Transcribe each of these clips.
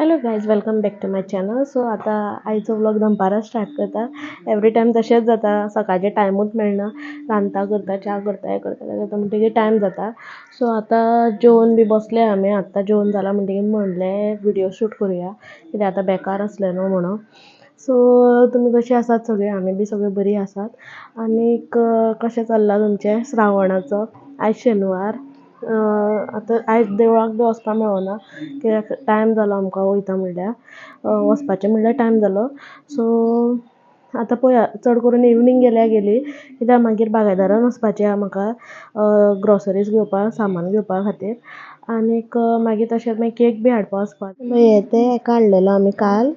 Hello guys, welcome back to my channel. So आता आयचो vlog दनपारां स्टार्ट करता. एवरी टायम तशेंच जाता, सकाळचे टायमूच मेळना. रांदता करता, च्या करता, हें करता तें करता म्हणटकीर टायम जाता. सो आतां जेवन बी बसले आमी. आतां जेवण जालां म्हणटकीर म्हणलें व्हिडिओ शूट करुया, कित्याक आतां बेकार आसलें न्हू म्हणून. सो तुमी कशीं आसात सगळीं? आमी बी सगळीं बरीं आसात. आनीक कशें चल्लां तुमचें श्रावणाचो? आयज शेनवार. आतां आयज देवळाक बी वचपाक मेळना, कित्याक टायम जालो आमकां वयता म्हणल्यार. वचपाचें म्हणल्यार टायम जालो. सो आतां पळया, चड करून इवनींग गेल्यार गेली, कित्याक मागीर बागायदारान वचपाचें आसा म्हाका ग्रॉसरीज घेवपाक, सामान घेवपा खातीर. आनीक मागीर तशेंच मागीर केक बी हाडपा वचपाक. हें हेका हाडलेलो आमी काल.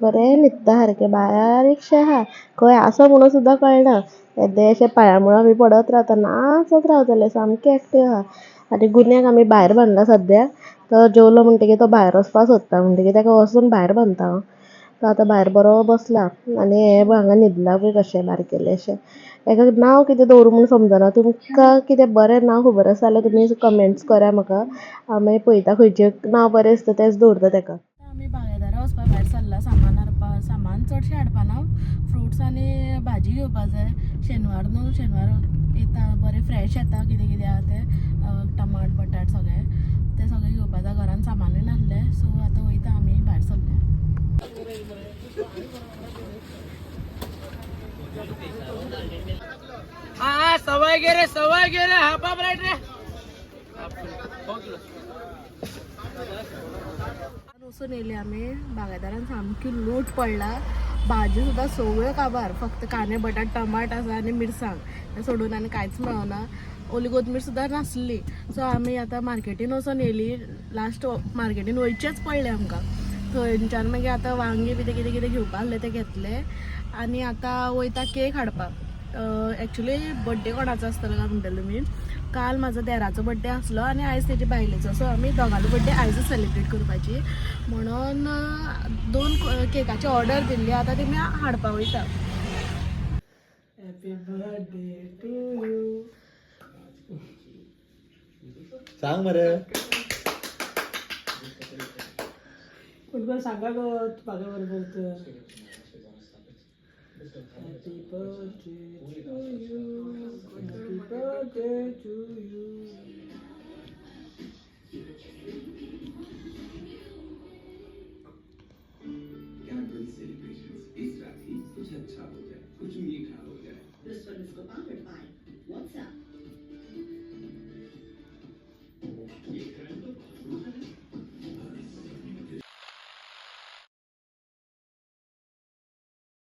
बरें न्हिदता सारकें, बारीकशें आसा, खंय आसा म्हणून सुद्दां कळना. येदें अशें पांयां मुळां बी पडत रावता, नाचत रावतलें, सामकें एक्टीव आसा. आनी गुन्यांक आमी भायर बांदला सद्द्याक. तो जेवलो म्हणटकीर तो भायर वचपाक सोदता, म्हणटकीर ताका वचून भायर बांदता हांव. तो आतां भायर बरो बसला. आनी हें हांगा न्हिदला पळय कशें बारकेलेशें. हेका नांव कितें दवरूं म्हूण समजना. तुमकां कितें बरें नांव खबर आसा जाल्यार तुमी कमेंट्स करा म्हाका. हांव मागीर पळयता खंयचें नांव बरें दिसता तेंच दवरता ताका. आमी बागायदारा वचपाक भायर सरला सामान हाडपा. सामान चडशें हाडपाना, फ्रुट्स आनी भाजी घेवपा जाय. शेनवार न्हू, शेनवार येता बरें फ्रेश येता, कितें कितें आसा तें टमाट बटाट सगळें तें सगळें घेवपा जाय. घरान सामानूय नासलें. सो आतां वयता आमी भायर सरले. सवय गे रे हाफ हाफ राईट रे. वचून येयली आमी. बागायदारान सामकी लूट पडला. भाजी सुद्दां सगळ्यो काबार, फक्त कांदे बटाट टमाट आसा आनी मिरसांग, हें सोडून आनी कांयच मेळना. ओली कोथमीर सुद्दां नासली. सो आमी आतां मार्केटीन वचून येयली. लास्ट मार्केटीन वयचेंच पडलें आमकां. थंयच्यान मागीर आतां वांगी बी कितें कितें घेवपा आसलें तें घेतलें. आनी आतां वयता केक हाडपाक. एक्चुली बड्डे कोणाचो आसतलो काय म्हणटले तुमी. काल म्हाजो देराचो बड्डे आसलो आनी आयज तेजे बायलेचो. सो आमी दोगांचो बड्डे आयजूच सेलिब्रेट करपाची म्हणून 2 केकाची ऑर्डर दिल्ली. आतां ती हाडपाक वयता. Happy birthday to you. सांग मरे. कोण सांगा गो म्हाका बरोबर. Happy birthday to you. Happy birthday to you.